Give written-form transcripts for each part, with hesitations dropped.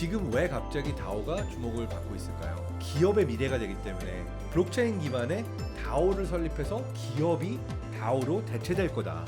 지금 왜 갑자기 다오가 주목을 받고 있을까요? 기업의 미래가 되기 때문에 블록체인 기반의 다오를 설립해서 기업이 다오로 대체될 거다.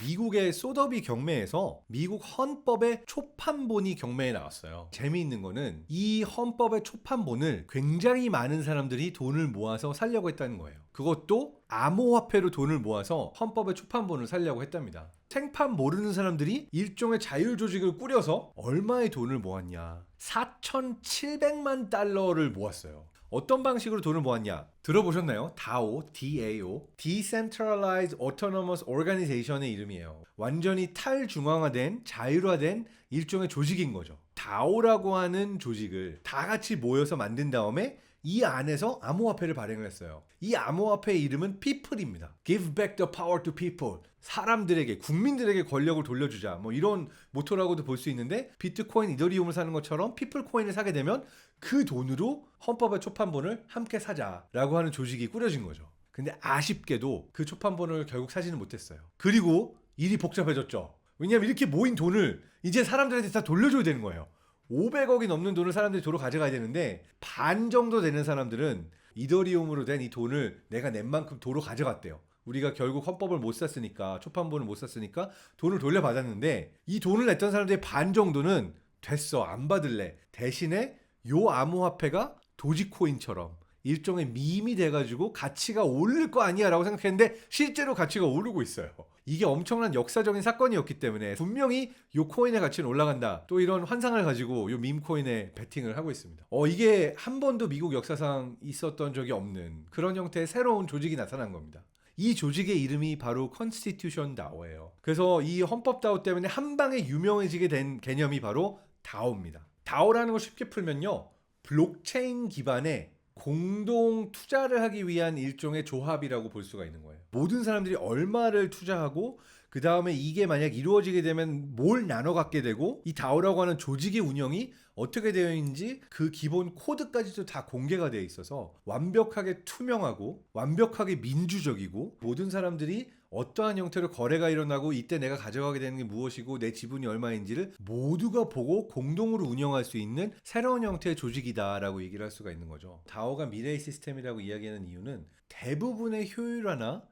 미국의 소더비 경매에서 미국 헌법의 초판본이 경매에 나왔어요. 재미있는 거는 이 헌법의 초판본을 굉장히 많은 사람들이 돈을 모아서 살려고 했다는 거예요. 그것도 암호화폐로 돈을 모아서 헌법의 초판본을 살려고 했답니다. 생판 모르는 사람들이 일종의 자율조직을 꾸려서 얼마의 돈을 모았냐? 4,700만 달러를 모았어요. 어떤 방식으로 돈을 모았냐? 들어보셨나요? DAO, DAO, Decentralized Autonomous Organization의 이름이에요. 완전히 탈중앙화된, 자율화된 일종의 조직인 거죠. DAO라고 하는 조직을 다 같이 모여서 만든 다음에 이 안에서 암호화폐를 발행을 했어요. 이 암호화폐의 이름은 People입니다. Give back the power to people. 사람들에게, 국민들에게 권력을 돌려주자. 뭐 이런 모토라고도 볼 수 있는데 비트코인, 이더리움을 사는 것처럼 피플코인을 사게 되면 그 돈으로 헌법의 초판본을 함께 사자라고 하는 조직이 꾸려진 거죠. 근데 아쉽게도 그 초판본을 결국 사지는 못했어요. 그리고 일이 복잡해졌죠. 왜냐하면 이렇게 모인 돈을 이제 사람들한테 다 돌려줘야 되는 거예요. 500억이 넘는 돈을 사람들이 도로 가져가야 되는데 반 정도 되는 사람들은 이더리움으로 된 이 돈을 내가 낸 만큼 도로 가져갔대요. 우리가 결국 헌법을 못 샀으니까, 초판본을 못 샀으니까 돈을 돌려받았는데 이 돈을 냈던 사람들의 반 정도는 됐어, 안 받을래. 대신에 요 암호화폐가 도지코인처럼 일종의 밈이 돼가지고 가치가 오를 거 아니야 라고 생각했는데 실제로 가치가 오르고 있어요. 이게 엄청난 역사적인 사건이었기 때문에 분명히 요 코인의 가치는 올라간다. 또 이런 환상을 가지고 요 밈 코인에 베팅을 하고 있습니다. 이게 한 번도 미국 역사상 있었던 적이 없는 그런 형태의 새로운 조직이 나타난 겁니다. 이 조직의 이름이 바로 Constitution DAO예요. 그래서 이 헌법 DAO 때문에 한 방에 유명해지게 된 개념이 바로 DAO입니다. DAO라는 걸 쉽게 풀면요, 블록체인 기반의 공동 투자를 하기 위한 일종의 조합이라고 볼 수가 있는 거예요. 모든 사람들이 얼마를 투자하고 그 다음에 이게 만약 이루어지게 되면 뭘 나눠 갖게 되고 이 다오라고 하는 조직의 운영이 어떻게 되어 있는지 그 기본 코드까지도 다 공개가 되어 있어서 완벽하게 투명하고 완벽하게 민주적이고 모든 사람들이 어떠한 형태로 거래가 일어나고 이때 내가 가져가게 되는 게 무엇이고 내 지분이 얼마인지를 모두가 보고 공동으로 운영할 수 있는 새로운 형태의 조직이다라고 얘기를 할 수가 있는 거죠. 다오가 미래의 시스템이라고 이야기하는 이유는 대부분의 효율화나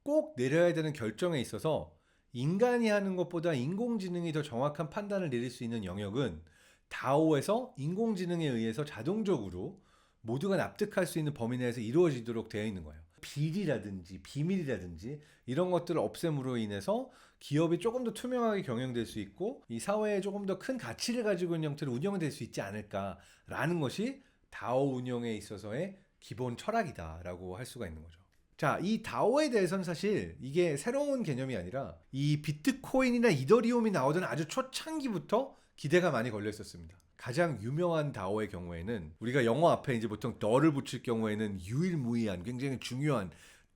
꼭 내려야 되는 결정에 있어서 인간이 하는 것보다 인공지능이 더 정확한 판단을 내릴 수 있는 영역은 다오에서 인공지능에 의해서 자동적으로 모두가 납득할 수 있는 범위 내에서 이루어지도록 되어 있는 거예요. 비리라든지 비밀이라든지 이런 것들을 없앰으로 인해서 기업이 조금 더 투명하게 경영될 수 있고 이 사회에 조금 더 큰 가치를 가지고 있는 형태로 운영될 수 있지 않을까라는 것이 다오 운영에 있어서의 기본 철학이다라고 할 수가 있는 거죠. 자, 이 다오에 대해서는 사실 이게 새로운 개념이 아니라 이 비트코인이나 이더리움이 나오던 아주 초창기부터 기대가 많이 걸려 있었습니다. 가장 유명한 다오의 경우에는 우리가 영어 앞에 이제 보통 더를 붙일 경우에는 유일무이한 굉장히 중요한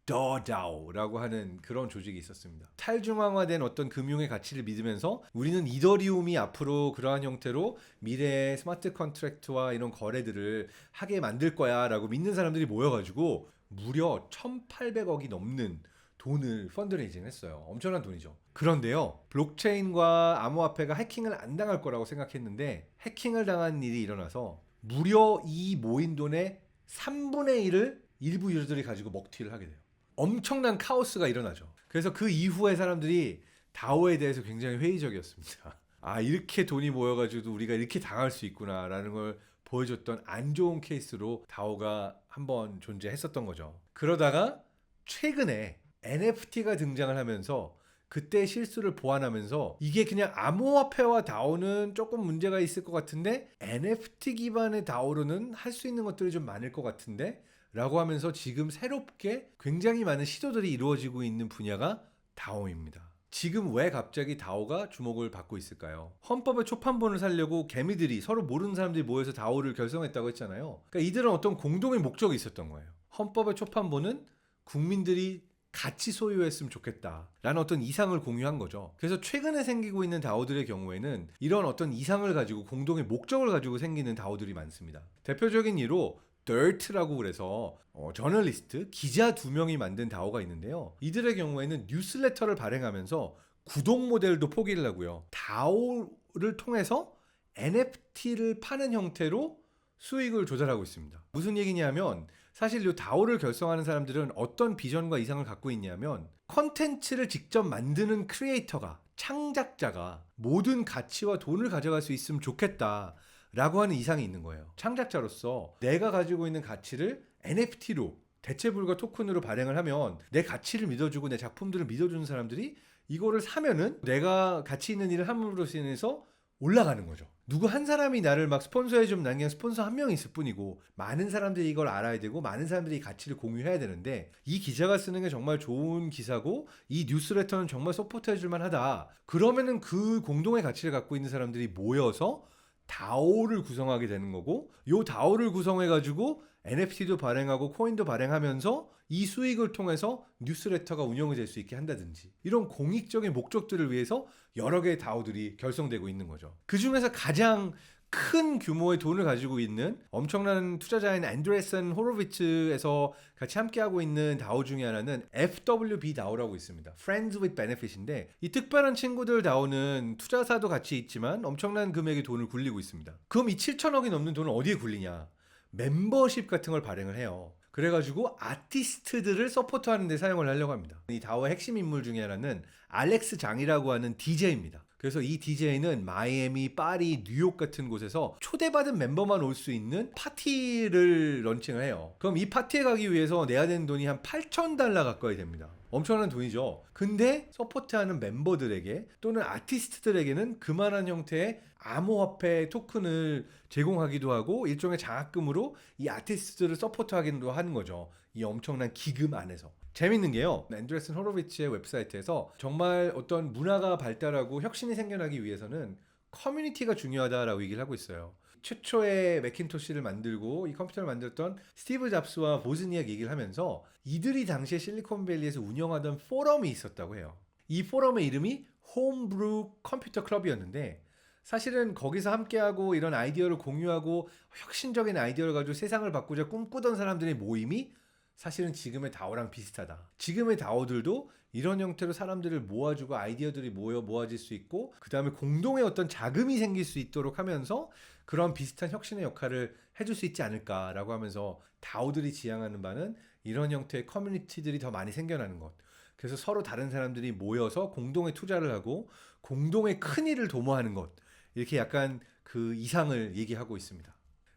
더 다오라고 하는 그런 조직이 있었습니다. 탈중앙화된 어떤 금융의 가치를 믿으면서 우리는 이더리움이 앞으로 그러한 형태로 미래의 스마트 컨트랙트와 이런 거래들을 하게 만들 거야 라고 믿는 사람들이 모여가지고 무려 1,800억이 넘는 돈을 펀드레이징 했어요. 엄청난 돈이죠. 그런데요, 블록체인과 암호화폐가 해킹을 안 당할 거라고 생각했는데 해킹을 당한 일이 일어나서 무려 이 모인 돈의 3분의 1을 일부 유저들이 가지고 먹튀를 하게 돼요. 엄청난 카오스가 일어나죠. 그래서 그 이후에 사람들이 다오에 대해서 굉장히 회의적이었습니다. 아, 이렇게 돈이 모여가지고 우리가 이렇게 당할 수 있구나라는 걸 보여줬던 안 좋은 케이스로 다오가 한번 존재했었던 거죠. 그러다가 최근에 NFT가 등장을 하면서 그때 실수를 보완하면서 이게 그냥 암호화폐와 다오는 조금 문제가 있을 것 같은데 NFT 기반의 다오로는 할 수 있는 것들이 좀 많을 것 같은데 라고 하면서 지금 새롭게 굉장히 많은 시도들이 이루어지고 있는 분야가 다오입니다. 지금 왜 갑자기 다오가 주목을 받고 있을까요? 헌법의 초판본을 살려고 개미들이 서로 모르는 사람들이 모여서 다오를 결성했다고 했잖아요. 그러니까 이들은 어떤 공동의 목적이 있었던 거예요. 헌법의 초판본은 국민들이 같이 소유했으면 좋겠다라는 어떤 이상을 공유한 거죠. 그래서 최근에 생기고 있는 다오들의 경우에는 이런 어떤 이상을 가지고 공동의 목적을 가지고 생기는 다오들이 많습니다. 대표적인 예로 Dirt라고 그래서 저널리스트, 기자 2명이 만든 다오가 있는데요. 이들의 경우에는 뉴스레터를 발행하면서 구독 모델도 포기를 하고요. 다오를 통해서 NFT를 파는 형태로 수익을 조달하고 있습니다. 무슨 얘기냐면 사실 이 다오를 결성하는 사람들은 어떤 비전과 이상을 갖고 있냐면 컨텐츠를 직접 만드는 크리에이터가, 창작자가 모든 가치와 돈을 가져갈 수 있으면 좋겠다 라고 하는 이상이 있는 거예요. 창작자로서 내가 가지고 있는 가치를 NFT로, 대체불가 토큰으로 발행을 하면 내 가치를 믿어주고 내 작품들을 믿어주는 사람들이 이거를 사면은 내가 가치 있는 일을 함으로써 인해서 올라가는 거죠. 누구 한 사람이 나를 막 스폰서해주면 난 그냥 스폰서 한 명이 있을 뿐이고 많은 사람들이 이걸 알아야 되고 많은 사람들이 이 가치를 공유해야 되는데 이 기자가 쓰는 게 정말 좋은 기사고 이 뉴스레터는 정말 서포트해줄 만하다. 그러면은 그 공동의 가치를 갖고 있는 사람들이 모여서 다오를 구성하게 되는 거고 요 다오를 구성해가지고 NFT도 발행하고 코인도 발행하면서 이 수익을 통해서 뉴스레터가 운영이 될 수 있게 한다든지 이런 공익적인 목적들을 위해서 여러 개의 다오들이 결성되고 있는 거죠. 그 중에서 가장 큰 규모의 돈을 가지고 있는 엄청난 투자자인 앤드레슨 호로비츠에서 같이 함께하고 있는 다오 중에 하나는 FWB 다오라고 있습니다. Friends with Benefit인데 이 특별한 친구들 다오는 투자사도 같이 있지만 엄청난 금액의 돈을 굴리고 있습니다. 그럼 이 7천억이 넘는 돈을 어디에 굴리냐? 멤버십 같은 걸 발행을 해요. 그래가지고 아티스트들을 서포트하는 데 사용을 하려고 합니다. 이 다오의 핵심 인물 중에 하나는 알렉스 장이라고 하는 DJ입니다. 그래서 이 DJ는 마이애미, 파리, 뉴욕 같은 곳에서 초대받은 멤버만 올 수 있는 파티를 런칭을 해요. 그럼 이 파티에 가기 위해서 내야 되는 돈이 한 $8,000 가까이 됩니다. 엄청난 돈이죠. 근데 서포트하는 멤버들에게 또는 아티스트들에게는 그만한 형태의 암호화폐 토큰을 제공하기도 하고 일종의 장학금으로 이 아티스트들을 서포트하기도 하는 거죠. 이 엄청난 기금 안에서. 재밌는 게요. 앤드레슨 호로비츠의 웹사이트에서 정말 어떤 문화가 발달하고 혁신이 생겨나기 위해서는 커뮤니티가 중요하다라고 얘기를 하고 있어요. 최초의 매킨토시를 만들고 이 컴퓨터를 만들었던 스티브 잡스와 보즈니악 얘기를 하면서 이들이 당시에 실리콘밸리에서 운영하던 포럼이 있었다고 해요. 이 포럼의 이름이 홈브루 컴퓨터 클럽이었는데 사실은 거기서 함께하고 이런 아이디어를 공유하고 혁신적인 아이디어를 가지고 세상을 바꾸자 꿈꾸던 사람들의 모임이 사실은 지금의 다오랑 비슷하다. 지금의 다오들도 이런 형태로 사람들을 모아주고 아이디어들이 모아질 수 있고 그 다음에 공동의 어떤 자금이 생길 수 있도록 하면서 그런 비슷한 혁신의 역할을 해줄 수 있지 않을까라고 하면서 다오들이 지향하는 바는 이런 형태의 커뮤니티들이 더 많이 생겨나는 것. 그래서 서로 다른 사람들이 모여서 공동의 투자를 하고 공동의 큰 일을 도모하는 것. 이렇게 약간 그 이상을 얘기하고 있습니다.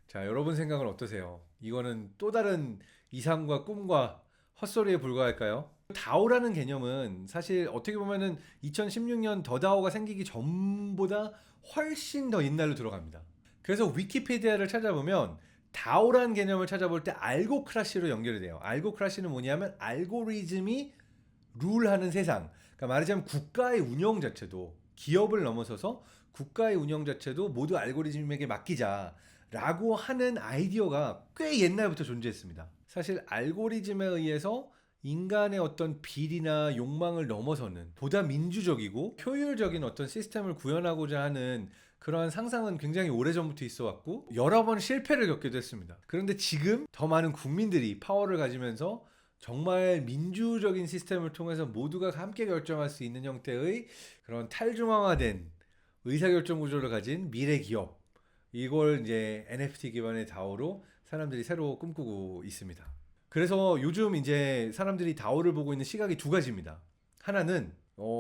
자, 여러분 생각은 어떠세요? 이거는 또 다른 이상과 꿈과 헛소리에 불과할까요? 다오라는 개념은 사실 어떻게 보면은 2016년 더 다오가 생기기 전보다 훨씬 더 옛날로 들어갑니다. 그래서 위키피디아를 찾아보면 다오라는 개념을 찾아볼 때 알고크라시로 연결이 돼요. 알고크라시는 뭐냐면 알고리즘이 룰하는 세상. 그러니까 말하자면 국가의 운영 자체도 기업을 넘어서서 국가의 운영 자체도 모두 알고리즘에게 맡기자라고 하는 아이디어가 꽤 옛날부터 존재했습니다. 사실 알고리즘에 의해서 인간의 어떤 비리나 욕망을 넘어서는 보다 민주적이고 효율적인 어떤 시스템을 구현하고자 하는 그러한 상상은 굉장히 오래전부터 있어 왔고 여러 번 실패를 겪기도 했습니다. 그런데 지금 더 많은 국민들이 파워를 가지면서 정말 민주적인 시스템을 통해서 모두가 함께 결정할 수 있는 형태의 그런 탈중앙화된 의사결정 구조를 가진 미래 기업, 이걸 이제 NFT 기반의 다오로 사람들이 새로 꿈꾸고 있습니다. 그래서 요즘 이제 사람들이 다오를 보고 있는 시각이 두 가지입니다. 하나는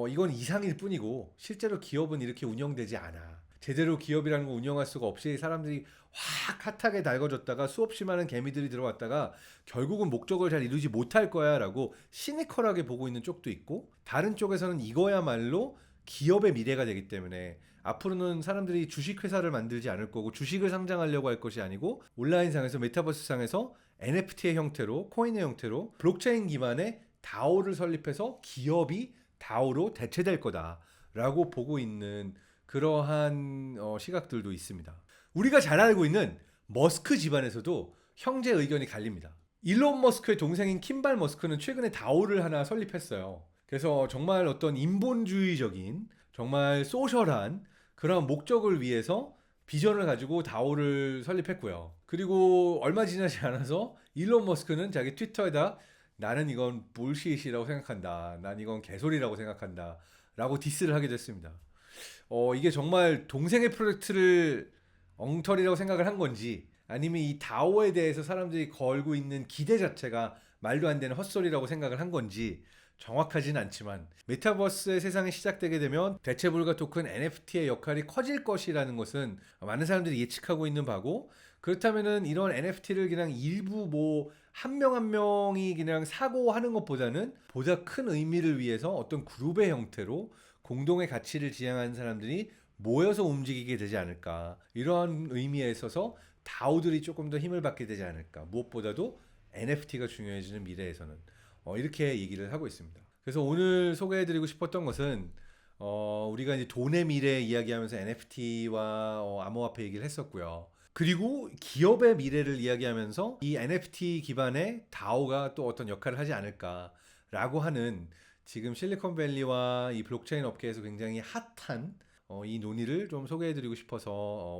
이건 이상일 뿐이고 실제로 기업은 이렇게 운영되지 않아. 제대로 기업이라는 거 운영할 수가 없이 사람들이 확 핫하게 달궈졌다가 수없이 많은 개미들이 들어왔다가 결국은 목적을 잘 이루지 못할 거야 라고 시니컬하게 보고 있는 쪽도 있고 다른 쪽에서는 이거야말로 기업의 미래가 되기 때문에 앞으로는 사람들이 주식회사를 만들지 않을 거고 주식을 상장하려고 할 것이 아니고 온라인상에서 메타버스상에서 NFT의 형태로 코인의 형태로 블록체인 기반의 다오를 설립해서 기업이 다오로 대체될 거다라고 보고 있는 그러한 시각들도 있습니다. 우리가 잘 알고 있는 머스크 집안에서도 형제 의견이 갈립니다. 일론 머스크의 동생인 킴발 머스크는 최근에 다오를 하나 설립했어요. 그래서 정말 어떤 인본주의적인 정말 소셜한 그런 목적을 위해서 비전을 가지고 다오를 설립했고요. 그리고 얼마 지나지 않아서 일론 머스크는 자기 트위터에다 나는 이건 불시이라고 생각한다. 난 이건 개소리라고 생각한다. 라고 디스를 하게 됐습니다. 이게 정말 동생의 프로젝트를 엉터리라고 생각을 한 건지 아니면 이 다오에 대해서 사람들이 걸고 있는 기대 자체가 말도 안 되는 헛소리라고 생각을 한 건지 정확하진 않지만 메타버스의 세상이 시작되게 되면 대체 불가 토큰 NFT의 역할이 커질 것이라는 것은 많은 사람들이 예측하고 있는 바고 그렇다면은 이런 NFT를 그냥 일부 뭐 한 명 한 명이 그냥 사고 하는 것보다는 보다 큰 의미를 위해서 어떤 그룹의 형태로 공동의 가치를 지향하는 사람들이 모여서 움직이게 되지 않을까 이러한 의미에 있어서 다오들이 조금 더 힘을 받게 되지 않을까 무엇보다도 NFT가 중요해지는 미래에서는 이렇게 얘기를 하고 있습니다. 그래서 오늘 소개해드리고 싶었던 것은 우리가 이제 돈의 미래 이야기하면서 NFT와 암호화폐 얘기를 했었고요. 그리고 기업의 미래를 이야기하면서 이 NFT 기반의 다오가 또 어떤 역할을 하지 않을까라고 하는 지금 실리콘밸리와 이 블록체인 업계에서 굉장히 핫한 이 논의를 좀 소개해드리고 싶어서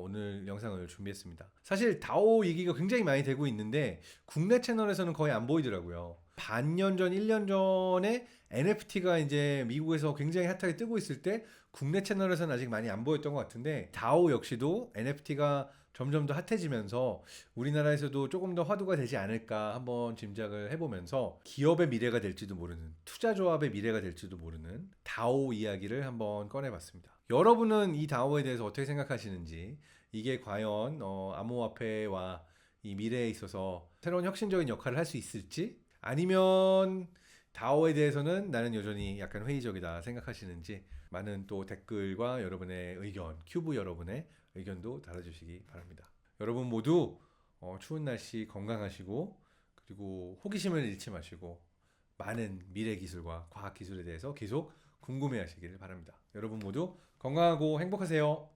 오늘 영상을 준비했습니다. 사실 다오 얘기가 굉장히 많이 되고 있는데 국내 채널에서는 거의 안 보이더라고요. 반년 전, 1년 전에 NFT가 이제 미국에서 굉장히 핫하게 뜨고 있을 때 국내 채널에서는 아직 많이 안 보였던 것 같은데 다오 역시도 NFT가 점점 더 핫해지면서 우리나라에서도 조금 더 화두가 되지 않을까 한번 짐작을 해보면서 기업의 미래가 될지도 모르는 투자조합의 미래가 될지도 모르는 다오 이야기를 한번 꺼내봤습니다. 여러분은 이 다오에 대해서 어떻게 생각하시는지 이게 과연 암호화폐와 이 미래에 있어서 새로운 혁신적인 역할을 할 수 있을지 아니면 다오에 대해서는 나는 여전히 약간 회의적이다 생각하시는지 많은 또 댓글과 여러분의 의견, 큐브 여러분의 의견도 달아주시기 바랍니다. 여러분 모두 추운 날씨 건강하시고 그리고 호기심을 잃지 마시고 많은 미래 기술과 과학 기술에 대해서 계속 궁금해 하시기를 바랍니다. 여러분 모두 건강하고 행복하세요.